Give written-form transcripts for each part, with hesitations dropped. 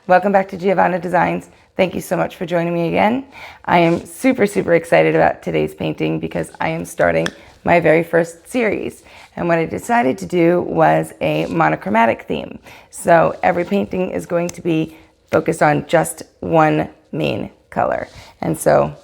Welcome back to Giovanna Designs. Thank you so much for joining me again. I am super excited about today's painting because I am starting my very first series. And what I decided to do was a monochromatic theme. So every painting is going to be focused on just one main color. And so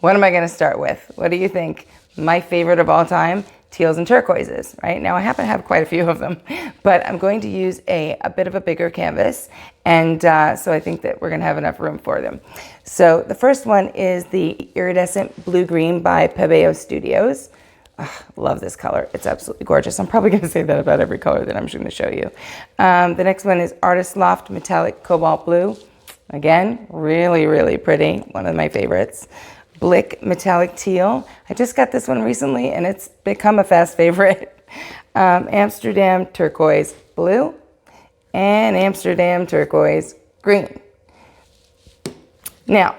what am I going to start with? What do you think? My favorite of all time, teals and turquoises, right? Now I happen to have quite a few of them, but I'm going to use a bit of a bigger canvas. And so I think that we're going to have enough room for them. So the first one is the Iridescent Blue-Green by Pebeo Studios. Love this color. It's absolutely gorgeous. I'm probably going to say that about every color that I'm going to show you. The next one is Artist Loft Metallic Cobalt Blue. Again, really pretty. One of my favorites. Blick Metallic Teal. I just got this one recently and it's become a fast favorite. Amsterdam Turquoise Blue and Amsterdam Turquoise Green. Now,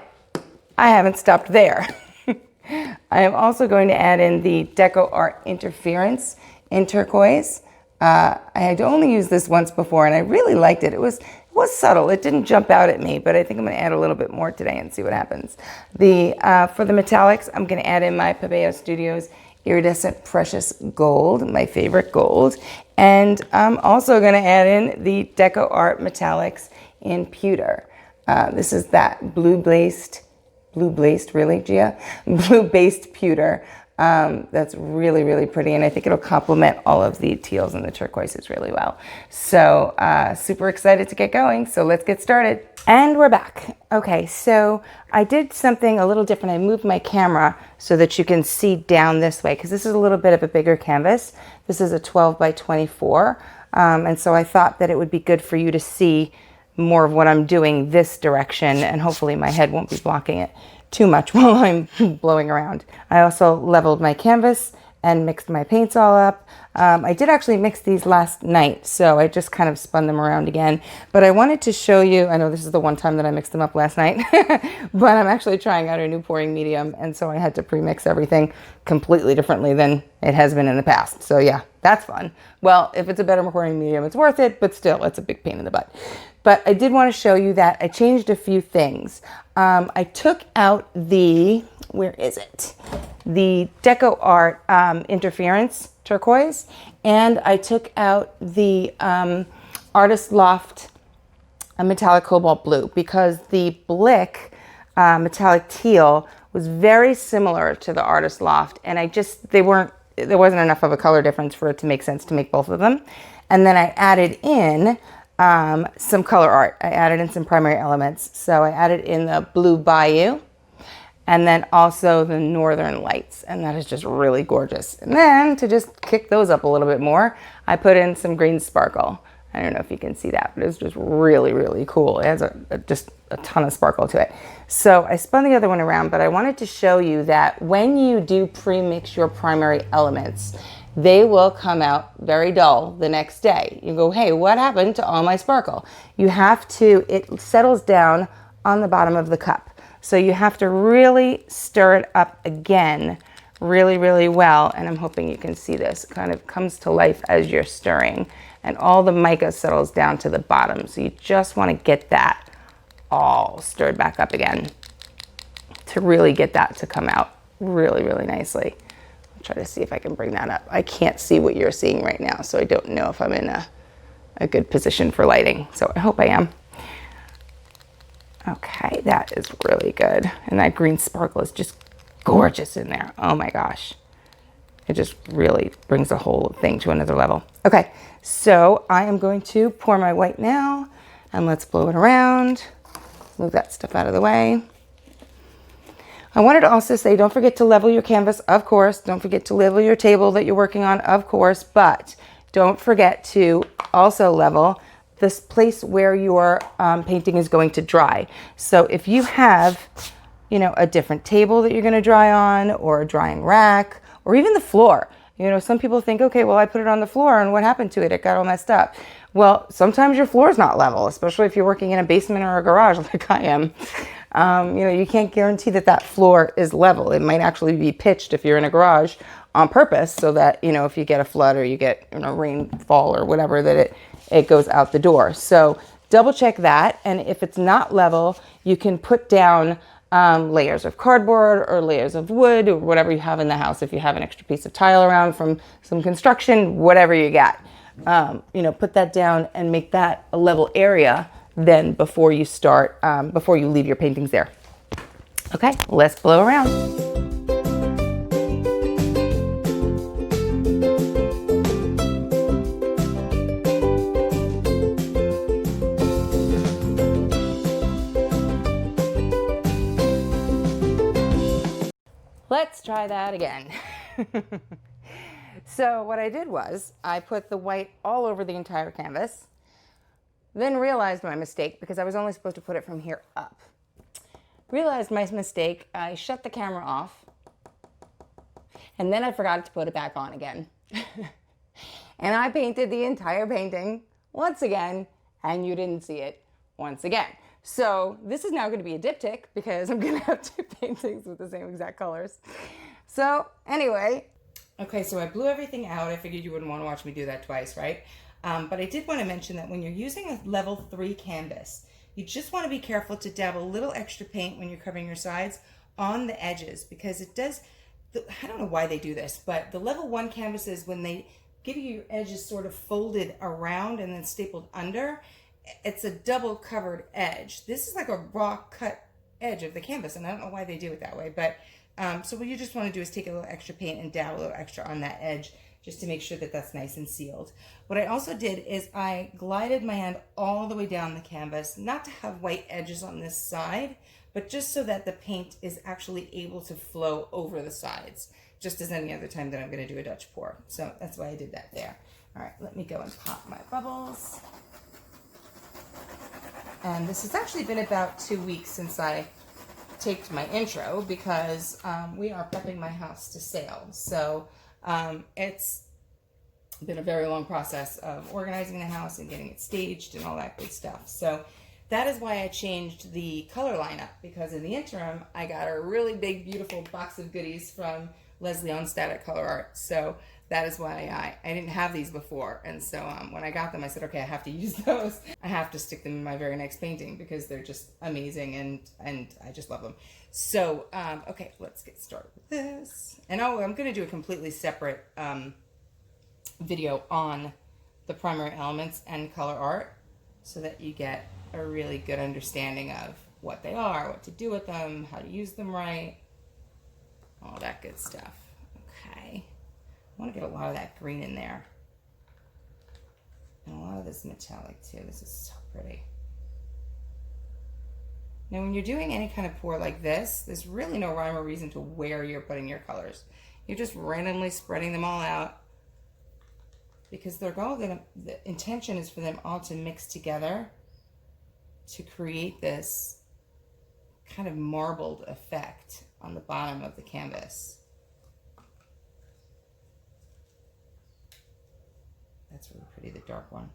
I haven't stopped there. I am also going to add in the Deco Art Interference in turquoise. I had only used this once before and I really liked it. It was subtle. It didn't jump out at me, but I think I'm going to add a little bit more today and see what happens. For the metallics, I'm going to add in my Pebeo Studios Iridescent Precious Gold, my favorite gold. And I'm also going to add in the Deco Art Metallics in Pewter. This is that blue-based, really, Gia? Blue-based pewter. That's really pretty, and I think it'll complement all of the teals and the turquoises really well. So super excited to get going, so let's get started. And we're back. Okay, so I did something a little different. I moved my camera so that you can see down this way, because this is a little bit of a bigger canvas. This is a 12 by 24, and so I thought that it would be good for you to see more of what I'm doing this direction, and hopefully my head won't be blocking it too much while I'm blowing around. I also leveled my canvas and mixed my paints all up. I did actually mix these last night, so I just kind of spun them around again. But I wanted to show you, I know this is the one time that I mixed them up last night, but I'm actually trying out a new pouring medium, and so I had to pre-mix everything completely differently than it has been in the past. So yeah, that's fun. Well, if it's a better pouring medium, it's worth it, but still, it's a big pain in the butt. But I did want to show you that I changed a few things. I took out the, where is it? The Deco Art Interference Turquoise, and I took out the Artist Loft Metallic Cobalt Blue, because the Blick Metallic Teal was very similar to the Artist Loft, and there wasn't enough of a color difference for it to make sense to make both of them. And then I added in some color art. I added in some primary elements. So I added in the Blue Bayou and then also the Northern Lights. And that is just really gorgeous. And then to just kick those up a little bit more, I put in some green sparkle. I don't know if you can see that, but it's just really cool. It has just a ton of sparkle to it. So I spun the other one around, but I wanted to show you that when you do pre-mix your primary elements, they will come out very dull the next day. You go, hey, what happened to all my sparkle? It settles down on the bottom of the cup. So you have to really stir it up again really well. And I'm hoping you can see this. It kind of comes to life as you're stirring. And all the mica settles down to the bottom. So you just want to get that all stirred back up again to really get that to come out really nicely. Try to see if I can bring that up. I can't see what you're seeing right now, so I don't know if I'm in a good position for lighting. So I hope I am. Okay, that is really good. And that green sparkle is just gorgeous in there. Oh my gosh. It just really brings the whole thing to another level. Okay, so I am going to pour my white now, and let's blow it around. Move that stuff out of the way. I wanted to also say, don't forget to level your canvas, of course. Don't forget to level your table that you're working on, of course. But don't forget to also level this place where your painting is going to dry. So if you have, a different table that you're going to dry on, or a drying rack, or even the floor. Some people think, okay, well, I put it on the floor, and what happened to it? It got all messed up. Well, sometimes your floor is not level, especially if you're working in a basement or a garage like I am. You can't guarantee that floor is level. It might actually be pitched if you're in a garage on purpose, so that, if you get a flood or you get rainfall or whatever, that it goes out the door. So double check that. And if it's not level, you can put down layers of cardboard or layers of wood or whatever you have in the house. If you have an extra piece of tile around from some construction, whatever you got, you know, put that down and make that a level area then before you start, before you leave your paintings there. Okay, let's blow around. Let's try that again. So what I did was I put the white all over the entire canvas, then realized my mistake because I was only supposed to put it from here up. Realized my mistake, I shut the camera off, and then I forgot to put it back on again. And I painted the entire painting once again, and you didn't see it once again. So this is now going to be a diptych because I'm going to have two paintings with the same exact colors. So anyway, okay, so I blew everything out. I figured you wouldn't want to watch me do that twice, right? But I did want to mention that when you're using a level 3 canvas, you just want to be careful to dab a little extra paint when you're covering your sides on the edges, because it does, I don't know why they do this, but the level 1 canvases, when they give you your edges sort of folded around and then stapled under, it's a double covered edge. This is like a raw cut edge of the canvas, and I don't know why they do it that way, but so what you just want to do is take a little extra paint and dab a little extra on that edge just to make sure that that's nice and sealed. What I also did is I glided my hand all the way down the canvas, not to have white edges on this side, but just so that the paint is actually able to flow over the sides, just as any other time that I'm going to do a Dutch pour. So that's why I did that there. All right, let me go and pop my bubbles. And this has actually been about 2 weeks since I taped my intro because we are prepping my house to sail. So it's been a very long process of organizing the house and getting it staged and all that good stuff. So that is why I changed the color lineup, because in the interim, I got a really big, beautiful box of goodies from Leslie on Static Color Art. So that is why I didn't have these before. And so when I got them, I said, okay, I have to use those. I have to stick them in my very next painting because they're just amazing and I just love them. So, okay, let's get started with this. And I'm going to do a completely separate video on the primary elements and color art so that you get a really good understanding of what they are, what to do with them, how to use them right, all that good stuff. Okay. I want to get a lot of that green in there. And a lot of this metallic too. This is so pretty. Now when you're doing any kind of pour like this, there's really no rhyme or reason to where you're putting your colors. You're just randomly spreading them all out because they're all gonna, the intention is for them all to mix together to create this kind of marbled effect on the bottom of the canvas. That's really pretty, the dark one.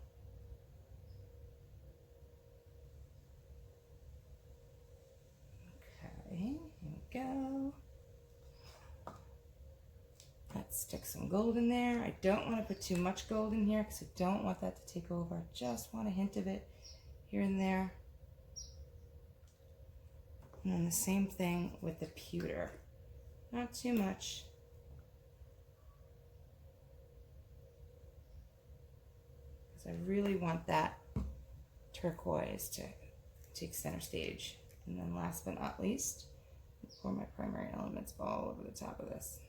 Okay, here we go. Let's stick some gold in there. I don't want to put too much gold in here because I don't want that to take over. I just want a hint of it here and there. And then the same thing with the pewter. Not too much. Because I really want that turquoise to take center stage. And then last but not least, pour my primary elements all over the top of this.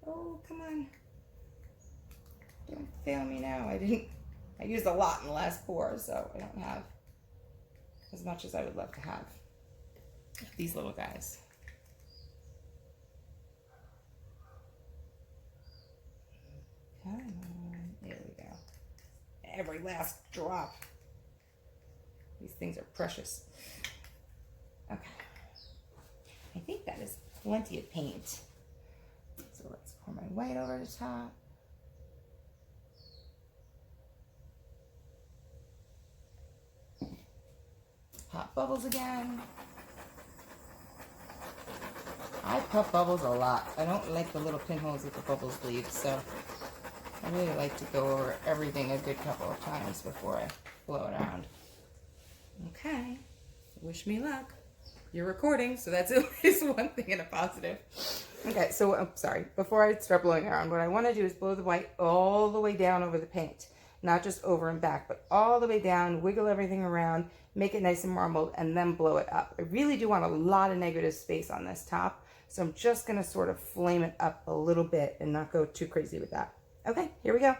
Oh, come on. Don't fail me now. I used a lot in the last pour, so I don't have as much as I would love to have. These little guys. Come on. There we go. Every last drop. These things are precious. Okay. I think that is plenty of paint. So let's pour my white over the top. Pop bubbles again. I pop bubbles a lot. I don't like the little pinholes that the bubbles leave, so I really like to go over everything a good couple of times before I blow it around. Okay, wish me luck. You're recording, so that's at least one thing and a positive. Okay, so I'm sorry. Before I start blowing around, what I want to do is blow the white all the way down over the paint. Not just over and back, but all the way down, wiggle everything around, make it nice and marbled, and then blow it up. I really do want a lot of negative space on this top, so I'm just going to sort of flame it up a little bit and not go too crazy with that. Okay, here we go.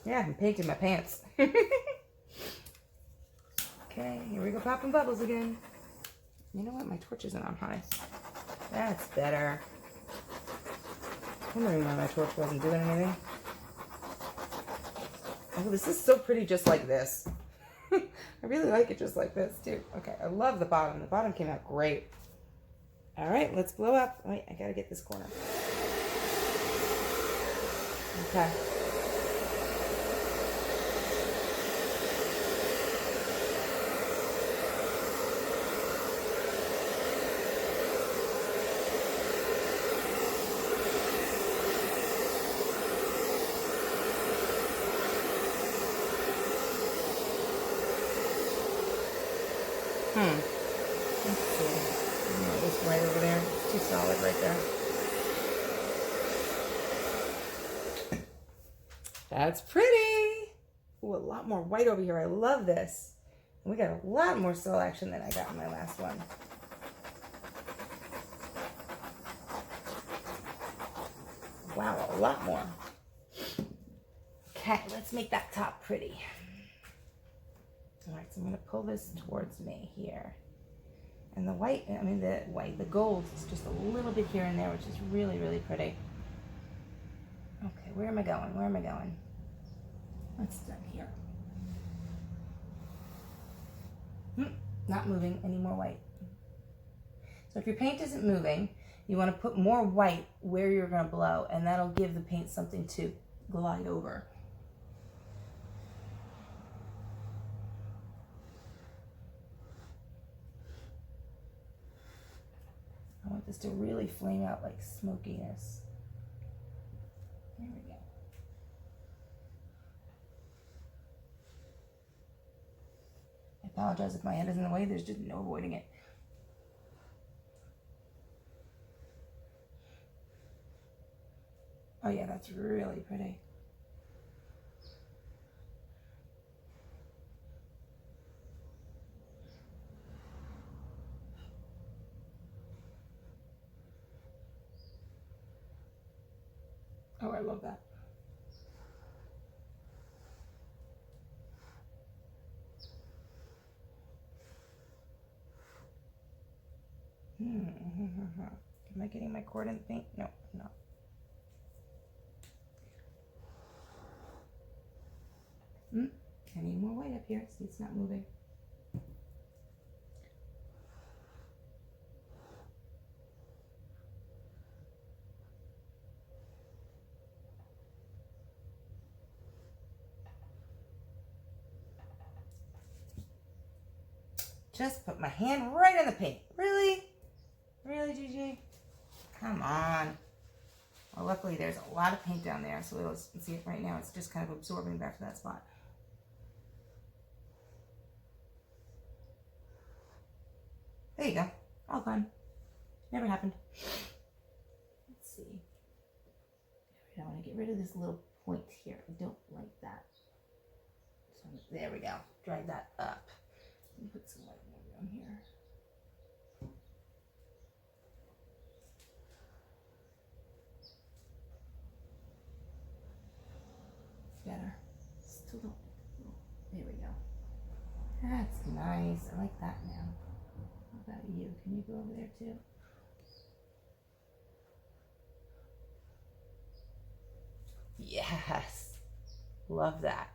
Yeah, I'm painting my pants. Okay, here we go, popping bubbles again. You know what? My torch isn't on high. That's better. I'm wondering why my torch wasn't doing anything. Oh, this is so pretty just like this. I really like it just like this, too. Okay, I love the bottom. The bottom came out great. All right, let's blow up. Wait, I gotta get this corner. Okay. Let's see. This right over there. It's too solid right there. That's pretty. Ooh, a lot more white over here. I love this. And we got a lot more cell action than I got in my last one. Wow, a lot more. Okay, let's make that top pretty. All right, so I'm gonna pull this towards me here. And the white, the gold is just a little bit here and there, which is really, really pretty. Okay, where am I going? Where am I going? Let's start here. Not moving, any more white. So if your paint isn't moving, you wanna put more white where you're gonna blow, and that'll give the paint something to glide over. I want this to really flame out like smokiness. There we go. I apologize if my head is in the way, there's just no avoiding it. Oh yeah, that's really pretty. Oh, I love that. Am I getting my cord in the paint? No, I'm not. I need more white up here. See, it's not moving. Just put my hand right in the paint. Really? Really, Gigi? Come on. Well, luckily there's a lot of paint down there, so let's see it right now. It's just kind of absorbing back to that spot. There you go. All done. Never happened. Let's see. I want to get rid of this little point here. I don't like that. So there we go. Drag that up. And put some light more down here. Better. Still don't. There we go. That's nice. I like that now. How about you? Can you go over there too? Yes. Love that.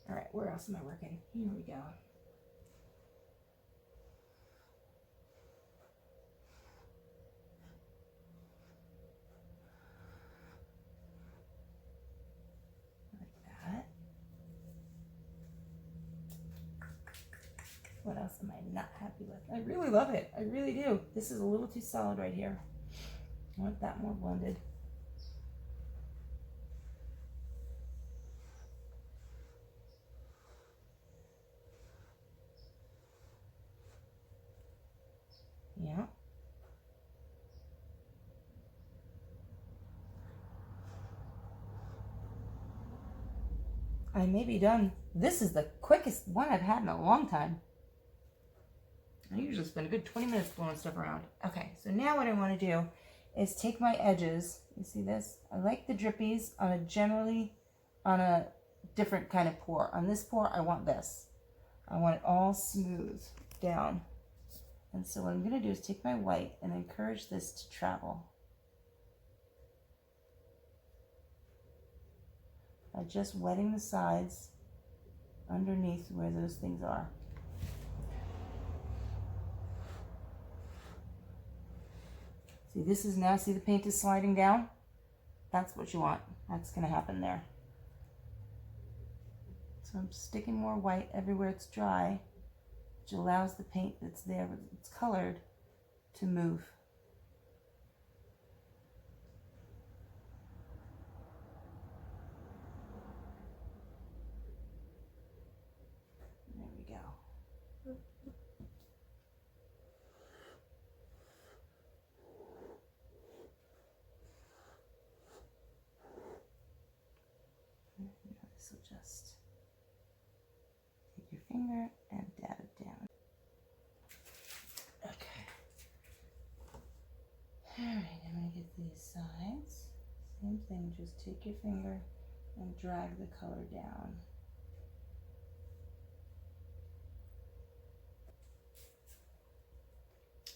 All right, where else am I working? Here we go. What else am I not happy with? I really love it. I really do. This is a little too solid right here. I want that more blended. Yeah. I may be done. This is the quickest one I've had in a long time. I usually spend a good 20 minutes blowing stuff around. Okay, so now what I want to do is take my edges. You see this? I like the drippies on a different kind of pour. On this pour, I want this. I want it all smooth down. And so what I'm going to do is take my white and encourage this to travel. By just wetting the sides underneath where those things are. See, this is now, see the paint is sliding down? That's what you want. That's going to happen there. So I'm sticking more white everywhere it's dry, which allows the paint that's there, it's colored, to move. There we go. This will just take your finger and dab it down. Okay. Alright, I'm going to get these sides. Same thing, just take your finger and drag the color down.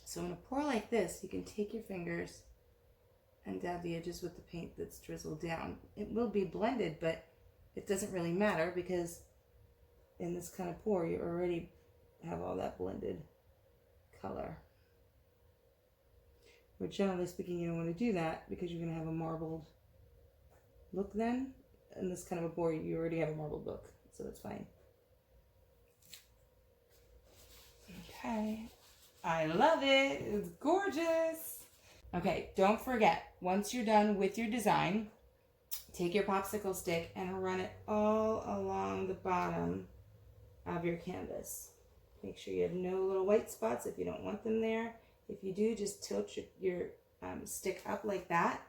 So in a pour like this, you can take your fingers and dab the edges with the paint that's drizzled down. It will be blended, but it doesn't really matter because in this kind of pour, you already have all that blended color. But generally speaking, you don't want to do that because you're going to have a marbled look then. In this kind of a pour, you already have a marbled look, so it's fine. Okay. I love it. It's gorgeous. Okay, don't forget, once you're done with your design, take your popsicle stick and run it all along the bottom of your canvas. Make sure you have no little white spots if you don't want them there. If you do, just tilt your stick up like that.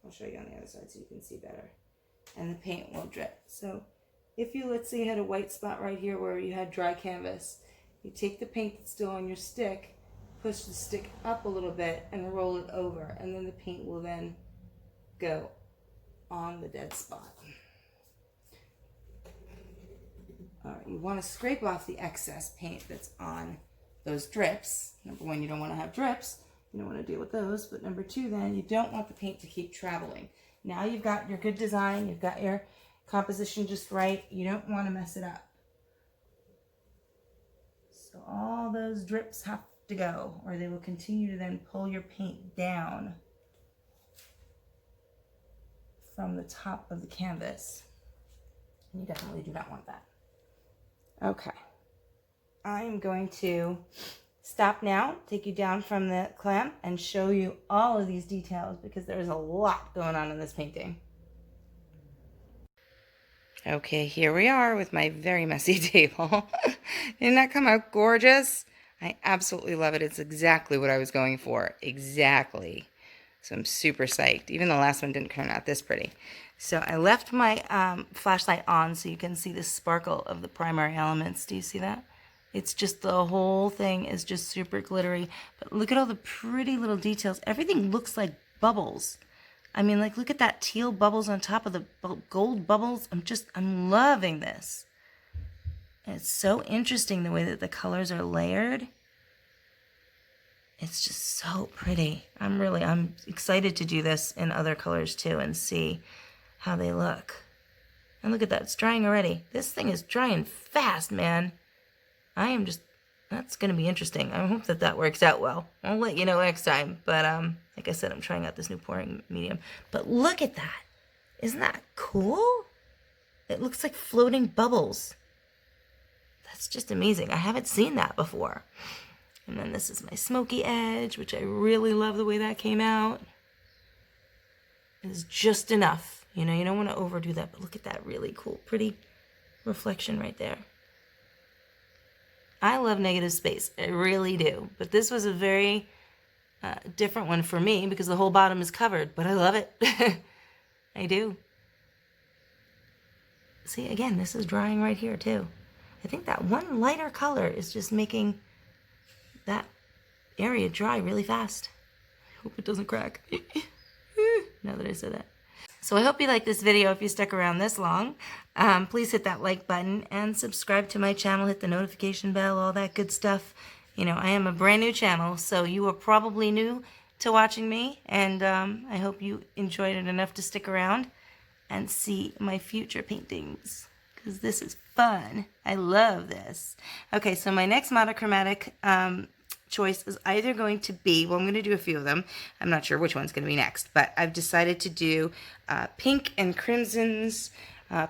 I'll show you on the other side so you can see better. And the paint will drip. So if you, let's say you had a white spot right here where you had dry canvas, you take the paint that's still on your stick, push the stick up a little bit and roll it over, and then the paint will then go on the dead spot. All right, you want to scrape off the excess paint that's on those drips. Number one, you don't want to have drips. You don't want to deal with those. But number two, then, you don't want the paint to keep traveling. Now you've got your good design. You've got your composition just right. You don't want to mess it up. So all those drips have to go, or they will continue to then pull your paint down from the top of the canvas. And you definitely do not want that. Okay. I'm going to stop now, take you down from the clamp, and show you all of these details because there's a lot going on in this painting. Okay, here we are with my very messy table. Didn't that come out gorgeous? I absolutely love it. It's exactly what I was going for. Exactly. So I'm super psyched. Even the last one didn't turn out this pretty. So I left my flashlight on so you can see the sparkle of the primary elements. Do you see that? It's just, the whole thing is just super glittery. But look at all the pretty little details. Everything looks like bubbles. I mean, like, look at that teal bubbles on top of the gold bubbles. I'm loving this. And it's so interesting the way that the colors are layered. It's just so pretty. I'm excited to do this in other colors too and see how they look. And look at that, it's drying already. This thing is drying fast, man. That's going to be interesting. I hope that works out well. I'll let you know next time. But like I said, I'm trying out this new pouring medium. But look at that. Isn't that cool? It looks like floating bubbles. That's just amazing. I haven't seen that before. And then this is my smoky edge, which I really love the way that came out. It's just enough. You know, you don't want to overdo that, but look at that really cool, pretty reflection right there. I love negative space. I really do. But this was a very different one for me because the whole bottom is covered, but I love it. I do. See, again, this is drying right here too. I think that one lighter color is just making that area dry really fast. I hope it doesn't crack. Now that I said that. So I hope you like this video. If you stuck around this long, please hit that like button and subscribe to my channel, hit the notification bell, all that good stuff. You know, I am a brand new channel, so you are probably new to watching me, and I hope you enjoyed it enough to stick around and see my future paintings, because this is fun. I love this. Okay, so my next monochromatic choice is either going to be, well, I'm going to do a few of them. I'm not sure which one's going to be next, but I've decided to do pink and crimsons,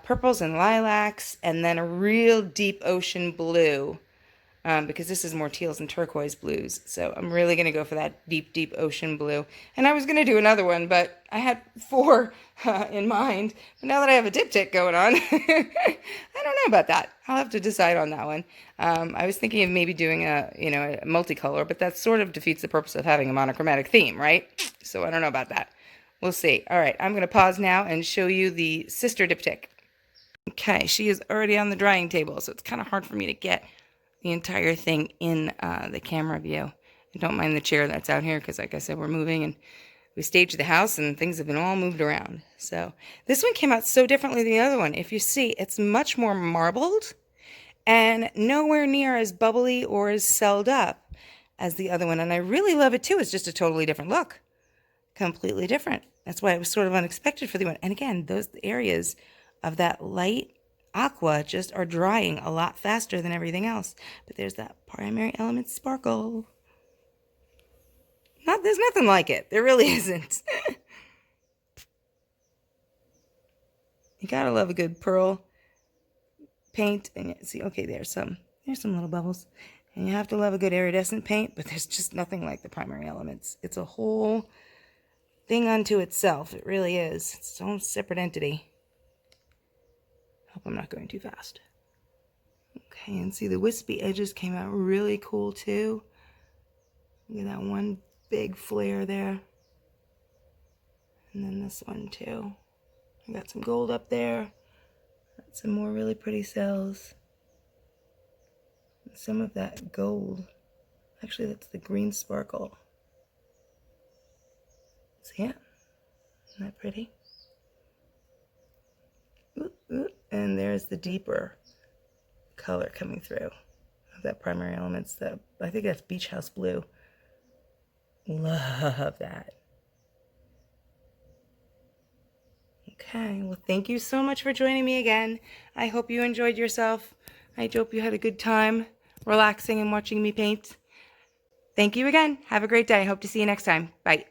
purples and lilacs, and then a real deep ocean blue, because this is more teals and turquoise blues. So I'm really going to go for that deep, deep ocean blue. And I was going to do another one, but I had 4 in mind. But now that I have a diptych going on, I don't know about that. I'll have to decide on that one. I was thinking of maybe doing a multicolor, but that sort of defeats the purpose of having a monochromatic theme, right? So I don't know about that. We'll see. All right, I'm going to pause now and show you the sister diptych. Okay, she is already on the drying table, so it's kind of hard for me to get the entire thing in the camera view. And don't mind the chair that's out here, because like I said, we're moving and we staged the house and things have been all moved around. So this one came out so differently than the other one. If you see, it's much more marbled and nowhere near as bubbly or as celled up as the other one. And I really love it too. It's just a totally different look. Completely different. That's why it was sort of unexpected for the one. And again, those areas of that light aqua just are drying a lot faster than everything else. But there's that primary element sparkle. There's nothing like it. There really isn't. You gotta love a good pearl paint. And see, okay, there's some little bubbles. And you have to love a good iridescent paint, but there's just nothing like the primary elements. It's a whole thing unto itself. It really is. It's its own separate entity. Hope I'm not going too fast. Okay, and see the wispy edges came out really cool too. Look at that one big flare there. And then this one too. I got some gold up there. Got some more really pretty cells. And some of that gold. Actually, that's the green sparkle. See it? Isn't that pretty? Ooh, ooh. And there's the deeper color coming through of that primary elements. That I think that's Beach House Blue. Love that. Okay, well, thank you so much for joining me again. I hope you enjoyed yourself. I hope you had a good time relaxing and watching me paint. Thank you again. Have a great day. Hope to see you next time. Bye.